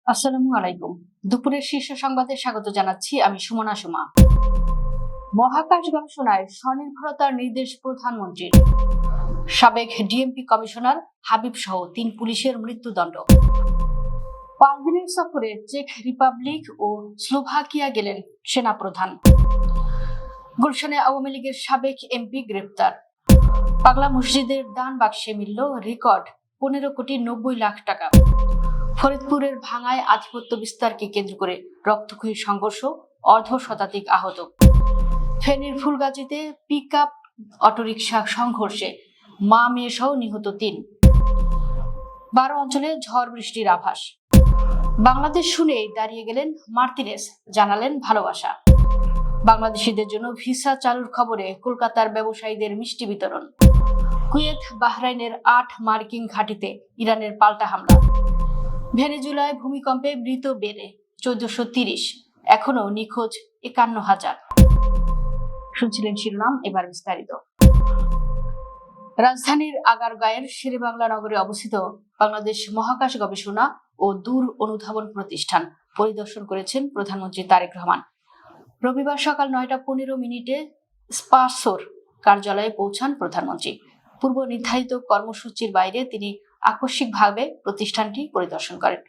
আসসালামু আলাইকুম। দুপুরের শীর্ষ সংবাদে স্বাগত জানাচ্ছি আমি সুমনা সুমা। মহাকাশ গবেষণায় স্বনির্ভরতার নির্দেশ প্রধানমন্ত্রীর। সাবেক ডিএমপি কমিশনার হাবিব সহ 3 পুলিশের মৃত্যুদণ্ড। 5 দিনের সফরে চেক রিপাবলিক ও স্লোভাকিয়া গেলেন সেনাপ্রধান। গুলশানে আওয়ামী লীগের সাবেক এমপি গ্রেপ্তার। পাগলা মসজিদের দান বাক্সে মিলল রেকর্ড 15,90,00,000 টাকা। ফরিদপুরের ভাঙায় আধিপত্য বিস্তারকে কেন্দ্র করে রক্তক্ষয়ী সংঘর্ষ, অর্ধশতাধিক আহত। ফেনীর ফুলগাজীতে পিকআপ অটোরিকশা সংঘর্ষে মা মেয়ে সহ নিহত 3। 12 অঞ্চলে ঝড় বৃষ্টির আভাস। বাংলাদেশ শুনেই দাঁড়িয়ে গেলেন মার্তিনেস, জানালেন ভালোবাসা। বাংলাদেশিদের জন্য ভিসা চালুর খবরে কলকাতার ব্যবসায়ীদের মিষ্টি বিতরণ। কুয়েত বাহরাইনের 8 মার্কিন ঘাঁটিতে ইরানের পাল্টা হামলা। ভেনেজুয়েলায় ভূমিকম্পে মৃত বেড়ে 1430, এখনো নিখোঁজ 51,000। শুনছিলেন শিরোনাম, এবার বিস্তারিত। রাজধানীর আগারগাঁয়ের শেরেবাংলা নগরে অবস্থিত বাংলাদেশ মহাকাশ গবেষণা ও দূর অনুধাবন প্রতিষ্ঠান পরিদর্শন করেছেন প্রধানমন্ত্রী তারেক রহমান। রবিবার সকাল 9টা 15 স্পারসোর কার্যালয়ে পৌঁছান প্রধানমন্ত্রী। পূর্ব নির্ধারিত কর্মসূচির বাইরে তিনি আকস্মিকভাবে প্রতিষ্ঠানটি পরিদর্শন করেন।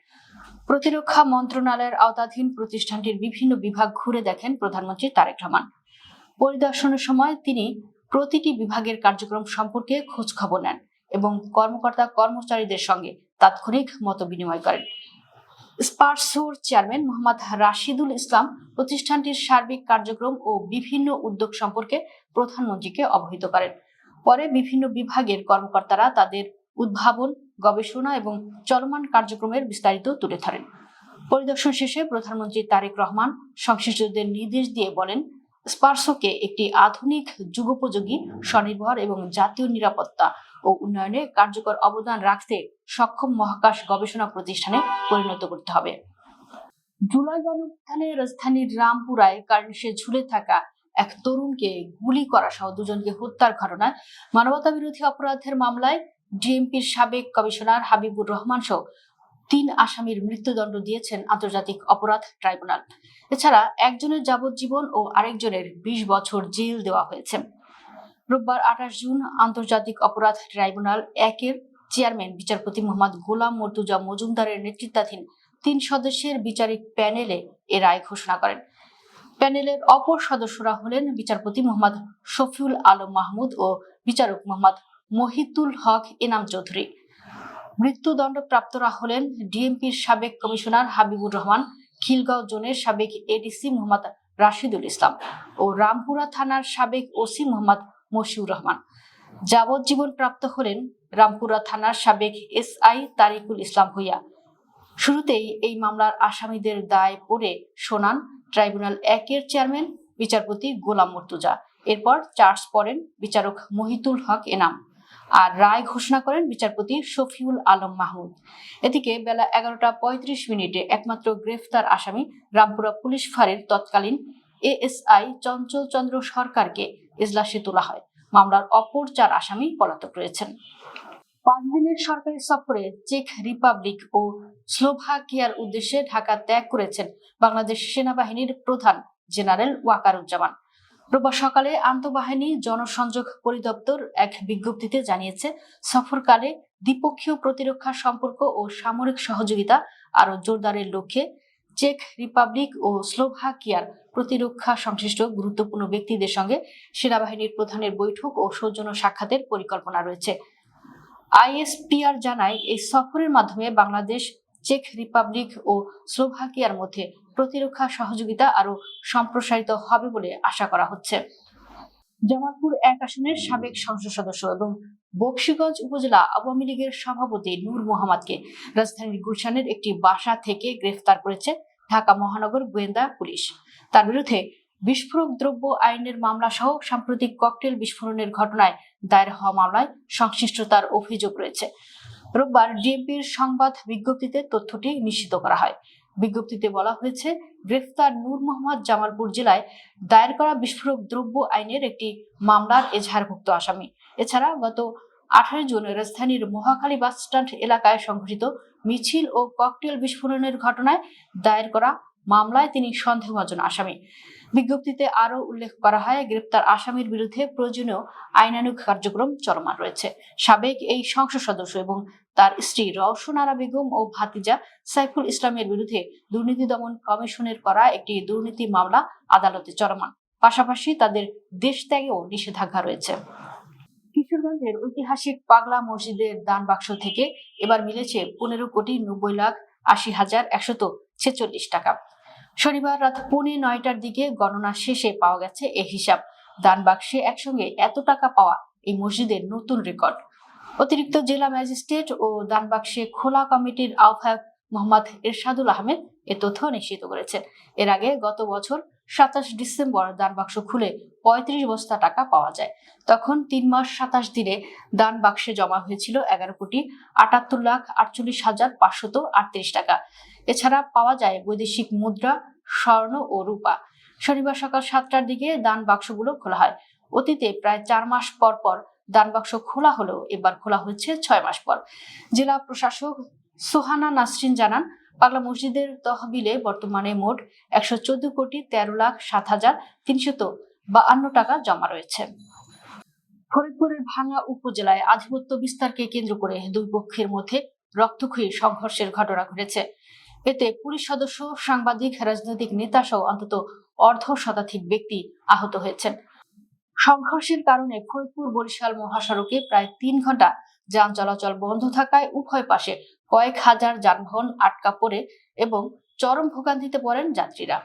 প্রতিরক্ষা মন্ত্রণালয়ের আওতাধীন প্রতিষ্ঠানটির বিভিন্ন বিভাগ ঘুরে দেখেন প্রধানমন্ত্রী তারেক রহমান। পরিদর্শনের সময় তিনি প্রতিটি বিভাগের কার্যক্রম সম্পর্কে খোঁজ খবর নেন এবং কর্মকর্তা কর্মচারীদের সঙ্গে তাৎক্ষণিক মত বিনিময় করেন। স্পারসোর চেয়ারম্যান মোহাম্মদ রাশিদুল ইসলাম প্রতিষ্ঠানটির সার্বিক কার্যক্রম ও বিভিন্ন উদ্যোগ সম্পর্কে প্রধানমন্ত্রীকে অবহিত করেন। পরে বিভিন্ন বিভাগের কর্মকর্তারা তাদের উদ্ভাবন, গবেষণা এবং চলমান কার্যক্রমের বিস্তারিত তুলে ধরেন। পরিদর্শন শেষে প্রধানমন্ত্রী তারেক রহমান সংশ্লিষ্টদের নির্দেশ দিয়ে বলেন, স্পারসোকে একটি আধুনিক, যুগোপযোগী, স্বনির্ভর এবং জাতীয় নিরাপত্তা ও উন্নয়নে কার্যকর অবদান রাখতে সক্ষম মহাকাশ গবেষণা প্রতিষ্ঠানে পরিণত করতে হবে। জুলাই গণঅভ্যুত্থানে রাজধানীর রামপুরায় কার্নিশে ঝুলে থাকা এক তরুণকে গুলি করা সহ 2 জনকে হত্যার ঘটনায় মানবতা বিরোধী অপরাধের মামলায় ডিএমপির সাবেক কমিশনার হাবিবুর রহমান সহ 3 আসামির মৃত্যুদণ্ড দিয়েছেন আন্তর্জাতিক অপরাধ ট্রাইব্যুনাল। এছাড়া একজনের যাবজ্জীবন ও আরেকজনের 20 বছর জেল দেওয়া হয়েছে। রোববার 28 জুন আন্তর্জাতিক অপরাধ ট্রাইব্যুনাল 1-এর চেয়ারম্যান বিচারপতি মোহাম্মদ গোলাম মর্তুজা মজুমদারের নেতৃত্বাধীন 3 সদস্যের বিচারিক প্যানেলে এ রায় ঘোষণা করেন। প্যানেলের অপর সদস্যরা হলেন বিচারপতি মোহাম্মদ শফিউল আলম মাহমুদ ও বিচারক মোহাম্মদ মহিতুল হক এনাম চৌধুরী। মৃত্যুদণ্ডপ্রাপ্তরা হলেন ডিএমপির সাবেক কমিশনার হাবিবুর রহমান, খিলগাঁও জোনের সাবেক এডিসি মোহাম্মদ রাশিদুল ইসলাম ও রামপুরা থানার সাবেক ওসি মোহাম্মদ মশিউর রহমান। যাবজ্জীবন প্রাপ্ত হলেন রামপুরা থানার সাবেক এসআই তারিকুল ইসলাম ভূঁইয়া। শুরুতেই এই মামলার আসামিদের দায় পড়ে শোনান ট্রাইব্যুনাল 1-এর চেয়ারম্যান বিচারপতি গোলাম মর্তুজা। এরপর চার্জ পড়েন বিচারক মহিতুল হক এনাম আর রায় ঘোষণা করেন বিচারপতি শফিউল আলম মাহমুদ। এদিকে বেলা 11টা 35 একমাত্র গ্রেফতার আসামি রামপুরা পুলিশ ফাঁড়ির তৎকালীন এএসআই চঞ্চল চন্দ্র সরকারকে এজলাসে তোলা হয়। মামলার অপর 4 আসামি পলাতক রয়েছেন। 5 দিনের সরকারি সফরে চেক রিপাবলিক ও স্লোভাকিয়ার উদ্দেশ্যে ঢাকা ত্যাগ করেছেন বাংলাদেশ সেনাবাহিনীর প্রধান জেনারেল ওয়াকারুজ্জামান। রোববার সকালে আন্তঃবাহিনী জনসংযোগ পরিদপ্তর এক বিজ্ঞপ্তিতে জানিয়েছে, সফরকালে দ্বিপক্ষীয় প্রতিরক্ষা সম্পর্ক ও সামরিক সহযোগিতা আরো জোরদারের লক্ষ্যে চেক রিপাবলিক ও স্লোভাকিয়ার প্রতিরক্ষা সংশ্লিষ্ট গুরুত্বপূর্ণ ব্যক্তিদের সঙ্গে সেনাবাহিনীর প্রধানের বৈঠক ও সৌজন্য সাক্ষাতের পরিকল্পনা রয়েছে। আইএসপিআর জানায়, এই সফরের মাধ্যমে বাংলাদেশ, চেক রিপাবলিক ও স্লোভাকিয়ার মধ্যে প্রতিরক্ষা সহযোগিতা আরো সম্প্রসারিত হবে বলে আশা করা হচ্ছে। জামালপুর 1 আসনের সাবেক সংসদ সদস্য এবং বকশীগঞ্জ উপজেলা আওয়ামী লীগের সভাপতি নূর মোহাম্মদকে রাজধানীর গুলশানের একটি বাসা থেকে গ্রেফতার করেছে ঢাকা মহানগর গোয়েন্দা পুলিশ। তার বিরুদ্ধে বিস্ফোরক দ্রব্য আইনের মামলা সহ সাম্প্রতিক ককটেল বিস্ফোরণের ঘটনায় দায়ের হওয়া মামলায় সংশ্লিষ্টতার অভিযোগ রয়েছে। রোববার ডিএমপির সংবাদ বিজ্ঞপ্তিতে তথ্যটি নিশ্চিত করা হয়। বিজ্ঞপ্তিতে বলা হয়েছে, গ্রেফতার নূর মোহাম্মদ জামালপুর জেলায় দায়ের করা বিস্ফোরক দ্রব্য আইনের একটি মামলার এজাহারভুক্ত আসামি। এছাড়া গত 18 জুন রাজধানীর মহাখালী বাসস্ট্যান্ড এলাকায় সংঘটিত মিছিল ও ককটেল বিস্ফোরণের ঘটনায় দায়ের করা মামলায় তিনি সন্দেহভাজন আসামি। বিজ্ঞপ্তিতে আরো উল্লেখ করা হয়, গ্রেপ্তার আসামির বিরুদ্ধে প্রয়োজনীয় আইনানুগ কার্যক্রম চলমান রয়েছে। সাবেক এই সংসদ সদস্য এবং তার স্ত্রী রওশন আরা বেগম ও ভাতিজা সাইফুল ইসলামের বিরুদ্ধে দুর্নীতি দমন কমিশনের করা একটি দুর্নীতি মামলা আদালতে চলমান। পাশাপাশি তাদের দেশ ত্যাগেও নিষেধাজ্ঞা রয়েছে। কিশোরগঞ্জের ঐতিহাসিক পাগলা মসজিদের দান বাক্স থেকে এবার মিলেছে 15,90,80,146 টাকা। শনিবার রাত 8:45টার দিকে গণনা শেষে পাওয়া গেছে এই হিসাব। দান বাক্সে একসঙ্গে এত টাকা পাওয়া এই মসজিদের নতুন রেকর্ড। অতিরিক্ত জেলা ম্যাজিস্ট্রেট ও দান বাক্সে খোলা কমিটির আহ্বায়ক মোহাম্মদ এরশাদুল আহমেদ এ তথ্য নিশ্চিত করেছেন। এর আগে গত বছর 27 ডিসেম্বর দান বাক্স খুলে 35 বস্তা টাকা পাওয়া যায়। তখন 3 মাস 27 দিনে দান বাক্সে জমা হয়েছিল 11,78,48,538 টাকা। এছাড়া পাওয়া যায় বৈদেশিক মুদ্রা, স্বর্ণ ও রূপা। শনিবার সকাল 7টার দিকে দান বাক্সগুলো খোলা হয়। অতীতে প্রায় 4 মাস পর পর দান বাক্স খোলা হলেও এবার খোলা হচ্ছে 6 মাস পর। জেলা প্রশাসক সোহানা নাসরিন জানান, পাগলা মসজিদের তহবিলে বর্তমানে মোট 114,07,7,352 টাকা জমা রয়েছে। ফরিদপুরের ভাঙ্গা উপজেলায় আধিপত্য বিস্তারকে কেন্দ্র করে দুই পক্ষের মধ্যে রক্তক্ষয়ী সংঘর্ষের ঘটনা ঘটেছে। এতে পুলিশ সদস্য, সাংবাদিক, রাজনৈতিক নেতা সহ অন্তত অর্ধশতাধিক ব্যক্তি আহত হয়েছেন। সংঘর্ষের কারণে ফরিদপুর বরিশাল মহাসড়কে প্রায় 3 ঘন্টা যান চলাচল বন্ধ থাকায় উভয় পাশে কয়েক হাজার যানবাহন আটকা পড়ে এবং চরম ভোগান্তিতে পড়েন যাত্রীরা।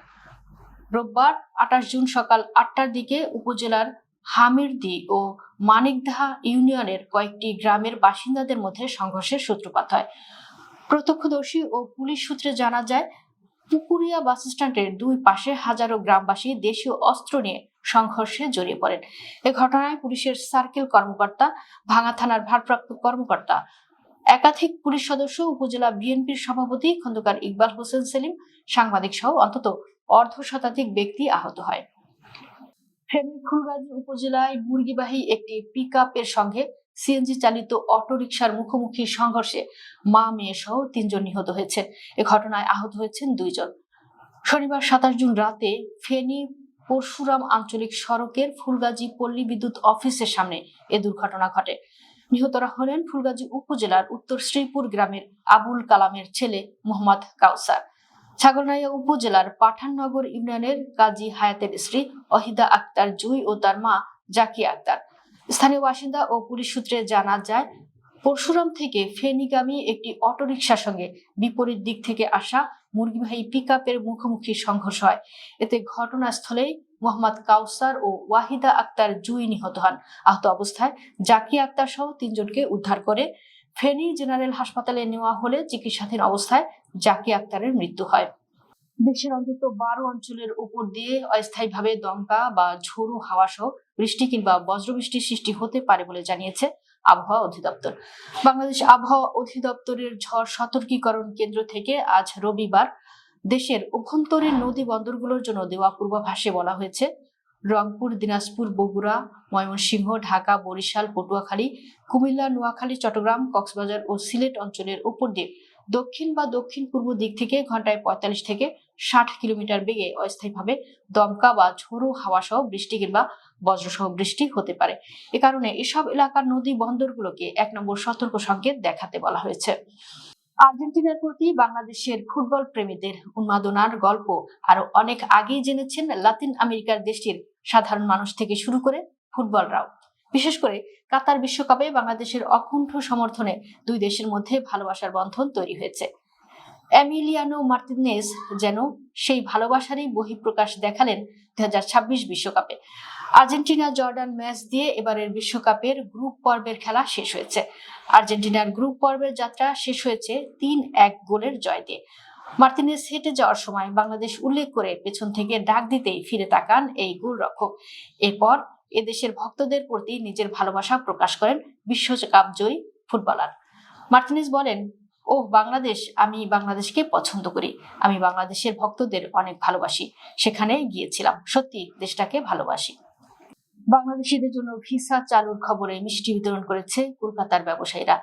রোববার 28 জুন সকাল 8টার দিকে উপজেলার হামিরদি ও মানিকদাহা ইউনিয়নের কয়েকটি গ্রামের বাসিন্দাদের মধ্যে সংঘর্ষের সূত্রপাত হয়। প্রত্যক্ষদর্শী ও পুলিশ সূত্রে জানা যায়, পুকুরিয়া বাস স্ট্যান্ডের দুই পাশে হাজারো গ্রামবাসী দেশীয় অস্ত্র নিয়ে সংঘর্ষে জড়িয়ে পড়েন। এ ঘটনায় পুলিশের সার্কেল কর্মকর্তা, ভাঙ্গা থানার ভারপ্রাপ্ত কর্মকর্তা, একাধিক পুলিশ সদস্য, উপজেলা বিএনপির সভাপতি খন্দকার ইকবাল হোসেন সেলিম, সাংবাদিক সহ অন্তত অর্ধশতাধিক ব্যক্তি আহত হয়। ফেনীর ফুলগাজী উপজেলায় মুরগিবাহী একটি পিকআপের সঙ্গে সিএনজি চালিত অটোরিকশার মুখোমুখি সংঘর্ষে মা, মেয়ে সহ 3 জন নিহত হয়েছেন। এ ঘটনায় আহত হয়েছেন 2 জন। শনিবার 27 জুন রাতে ফেনী পরশুরাম আঞ্চলিক সড়কের ফুলগাজী পল্লী বিদ্যুৎ অফিসের সামনে এ দুর্ঘটনা ঘটে। নিহতরা হলেন ফুলগাজী উপজেলার উত্তর শ্রীপুর গ্রামের আবুল কালামের ছেলে মোহাম্মদ কাউসার, ছাগলনাইয়া উপজেলার পাঠাননগর ইউনিয়নের কাজী হায়াতের স্ত্রী অহিদা আক্তার জুই ও তার মা জাকিয়া আক্তার। স্থানীয় বাসিন্দা ও পুলিশ সূত্রে জানা যায়, পরশুরাম থেকে ফেনীগামী একটি অটোরিকশার সঙ্গে বিপরীত দিক থেকে আসা মুরগিবাহী পিকআপের মুখোমুখি সংঘর্ষ হয়। এতে ঘটনাস্থলেই মোহাম্মদ কাউসার ও ওয়াহিদা আক্তার জুই নিহত হন। আহত অবস্থায় জাকিয়া আক্তার সহ 3 জনকে উদ্ধার করে ফেনী জেনারেল হাসপাতালে নেওয়া হলে চিকিৎসাধীন অবস্থায় জাকিয়া আক্তারের মৃত্যু হয়। দেশের অন্তত 12 অঞ্চলের উপর দিয়ে অস্থায়ীভাবে দমকা বা ঝোড়ো হাওয়া সহ বৃষ্টি কিংবা বজ্রবৃষ্টির সৃষ্টি হতে পারে বলে জানিয়েছে আবহাওয়া অধিদপ্তর। বাংলাদেশ আবহাওয়া অধিদপ্তরের ঝড় সতর্কীকরণ কেন্দ্র থেকে আজ রবিবার দেশের অভ্যন্তরীণ নদী বন্দরগুলোর জন্য দেওয়া পূর্বাভাসে বলা হয়েছে, রংপুর, দিনাজপুর, বগুড়া, ময়মনসিংহ, ঢাকা, বরিশাল, পটুয়াখালী, কুমিল্লা, নোয়াখালী, চট্টগ্রাম, কক্সবাজার ও সিলেট অঞ্চলের উপর দিয়ে দক্ষিণ বা দক্ষিণ পূর্ব দিক থেকে ঘন্টায় 45 থেকে 60 কিলোমিটার বেগে অস্থায়ীভাবে দমকা বা ঝোড়ো হাওয়া সহ বৃষ্টি কিংবা বজ্রসহ বৃষ্টি হতে পারে। এ কারণে এসব এলাকার নদী বন্দরগুলোকে 1 নম্বর সতর্ক সংকেত দেখাতে বলা হয়েছে। আর্জেন্টিনার প্রতি বাংলাদেশের ফুটবল প্রেমীদের উন্মাদনার গল্প আরো অনেক আগেই জেনেছেন লাতিন আমেরিকার দেশটির সাধারণ মানুষ থেকে শুরু করে ফুটবলরাও। বিশেষ করে কাতার বিশ্বকাপে বাংলাদেশের অকুণ্ঠ সমর্থনে দুই দেশের মধ্যে ভালোবাসার বন্ধন তৈরি হয়েছে। এমিলিয়ানো মার্তিনেজ যেন সেই ভালোবাসারই বহিঃপ্রকাশ দেখালেন 2026 বিশ্বকাপে। আর্জেন্টিনা জর্ডান ম্যাচ দিয়ে এবারের বিশ্বকাপের গ্রুপ পর্বের খেলা শেষ হয়েছে। আর্জেন্টিনার গ্রুপ পর্বের যাত্রা শেষ হয়েছে 3-1 গোলের জয় দিয়ে। মার্তিনেজ হেঁটে যাওয়ার সময় বাংলাদেশ উল্লেখ করে পেছন থেকে ডাক দিতেই ফিরে তাকান এই গোলরক্ষক। এরপর এদেশের ভক্তদের প্রতি নিজের ভালোবাসা প্রকাশ করেন বিশ্বকাপ জয়ী ফুটবলার। মার্তিনেজ বলেন, ও বাংলাদেশ, আমি বাংলাদেশকে পছন্দ করি, আমি বাংলাদেশের ভক্তদের অনেক ভালোবাসি, সেখানে গিয়েছিলাম, সত্যি দেশটাকে ভালোবাসি। বাংলাদেশিদের জন্য ভিসা চালুর খবরে মিষ্টি বিতরণ করেছে কলকাতার ব্যবসায়ীরা।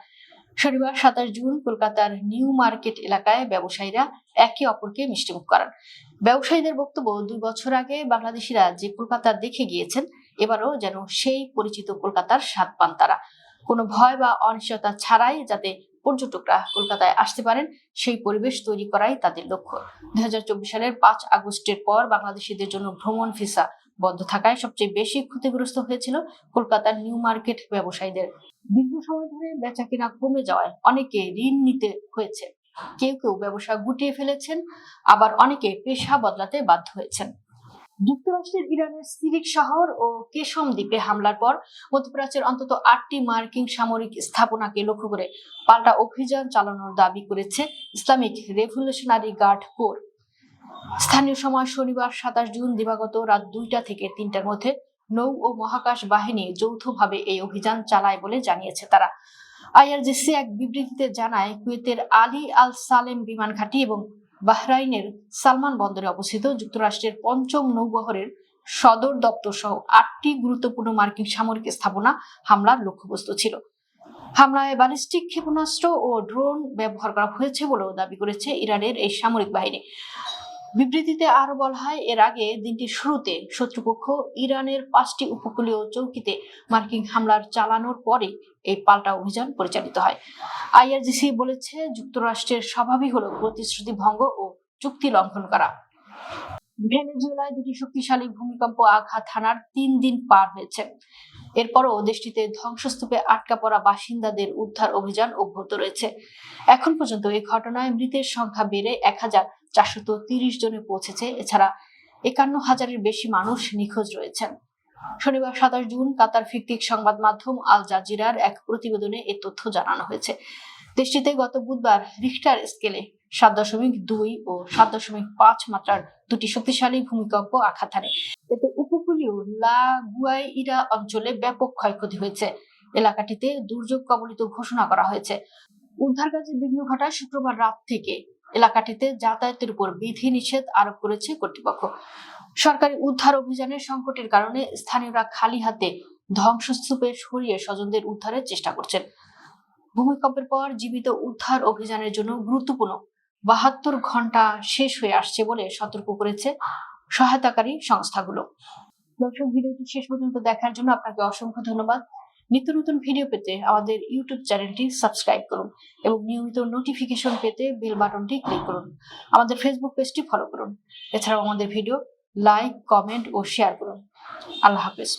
শনিবার 27 জুন কলকাতার নিউ মার্কেট এলাকায় ব্যবসায়ীরা একে অপরকে মিষ্টিমুখ করান। ব্যবসায়ীদের বক্তব্য, 2 বছর আগে বাংলাদেশিরা যে কলকাতা দেখে গিয়েছেন, এবারও যেন সেই পরিচিত কলকাতার স্বাদ পান তারা। কোনো ভয় বা অনিশ্চয়তা ছাড়াই যাতে পর্যটকরা কলকাতায় আসতে পারেন, সেই পরিবেশ তৈরি করাই তাদের লক্ষ্য। 2024 সালের 5 আগস্টের পর বাংলাদেশিদের জন্য ভ্রমণ ভিসা বন্ধ থাকায় সবচেয়ে বেশি ক্ষতিগ্রস্ত হয়েছিল কলকাতার নিউ মার্কেট ব্যবসায়ীদের। দীর্ঘ সময় ধরে বেচাকেনা কমে যাওয়ায় অনেকে ঋণ নিতে হয়েছে। কেউ কেউ ব্যবসা গুটিয়ে ফেলেছেন, আবার অনেকে পেশা বদলাতে বাধ্য হয়েছেন। যুক্তরাষ্ট্রের ইরানের সিরিক শহর ও কেশম দ্বীপে হামলার পর মধ্যপ্রাচ্যের অন্তত 8টি মার্কিন সামরিক স্থাপনাকে লক্ষ্য করে পাল্টা অভিযান চালানোর দাবি করেছে ইসলামিক রেভলিউশনারি গার্ড কোর। স্থানীয় সময় শনিবার 27 জুন দিবাগত রাত 2টা থেকে 3টার মধ্যে নৌ ও মহাকাশ বাহিনী যৌথভাবে এই অভিযান চালায় বলে জানিয়েছে তারা। আইআরজিসি এক বিবৃতিতে জানায়, কুয়েতের আলী আল সালেম বিমান ঘাঁটি এবং বাহরাইনের সালমান বন্দরে অবস্থিত যুক্তরাষ্ট্রের 5ম নৌবহরের সদর দপ্তর সহ 8টি গুরুত্বপূর্ণ মার্কিন সামরিক স্থাপনা হামলার লক্ষ্যবস্তু ছিল। হামলায় ব্যালিস্টিক ক্ষেপণাস্ত্র ও ড্রোন ব্যবহার করা হয়েছে বলেও দাবি করেছে ইরানের এই সামরিক বাহিনী। বিবৃতিতে আরো বলা হয়, এর আগে দিনটির শুরুতে শত্রুপক্ষ ইরানের 5টি উপকূলীয় চৌকিতে মার্কিন হামলার চালানোর পরে এই পাল্টা অভিযান পরিচালিত হয়। আইআরজিসি বলেছে, যুক্তরাষ্ট্রের স্বভাবই হলো প্রতিশ্রুতি ভঙ্গ ও চুক্তি লঙ্ঘন করা। ভেনেজুয়েলায় 2টি শক্তিশালী ভূমিকম্প আঘাত হানার 3 দিন পার হয়েছে। এরপরও দেশটিতে ধ্বংসস্তূপে আটকা পড়া বাসিন্দাদের উদ্ধার অভিযান অব্যাহত রয়েছে। এখন পর্যন্ত এই ঘটনায় মৃতের সংখ্যা বেড়ে 1430 জনে পৌঁছেছে। এছাড়া 51,000-এর বেশি মানুষ নিখোঁজ রয়েছেন। শনিবার 27 জুন কাতার ভিত্তিক সংবাদ মাধ্যম আল জাজিরার এক প্রতিবেদনে এ তথ্য জানানো হয়েছে। দেশটিতে গত বুধবার রিখটার স্কেলে 7.2 ও 7.5 মাত্রার 2টি শক্তিশালী ভূমিকম্প আঘাত হানে। এতে উপকূলীয় লা গুয়াইরা অঞ্চলে ব্যাপক ক্ষয়ক্ষতি হয়েছে। এলাকাটিতে দুর্যোগ কবলিত ঘোষণা করা হয়েছে। উদ্ধার কাজে বিঘ্ন ঘটায় শুক্রবার রাত থেকে এলাকাটিতে যাতায়াতের উপর বিধিনিষেধ আরোপ করেছে কর্তৃপক্ষ। সরকারি উদ্ধার অভিযানের সংকটের কারণে স্থানীয়রা খালি হাতে ধ্বংসস্তূপে সরিয়ে স্বজনদের উদ্ধারের চেষ্টা করছেন। ভূমিকম্পের পর জীবিত উদ্ধার অভিযানের জন্য গুরুত্বপূর্ণ 72 ঘন্টা শেষ হয়ে আসছে বলে সতর্ক করেছে সহায়তাকারী সংস্থাগুলো। দর্শক, ভিডিওটি শেষ পর্যন্ত দেখার জন্য আপনাকে অসংখ্য ধন্যবাদ। নিত্য নতুন ভিডিও পেতে আমাদের ইউটিউব চ্যানেলটি সাবস্ক্রাইব করুন এবং নিয়মিত নোটিফিকেশন পেতে বেল বাটনটি ক্লিক করুন। আমাদের ফেসবুক পেজটি ফলো করুন। এছাড়াও আমাদের ভিডিও লাইক, কমেন্ট ও শেয়ার করুন। আল্লাহ হাফেজ।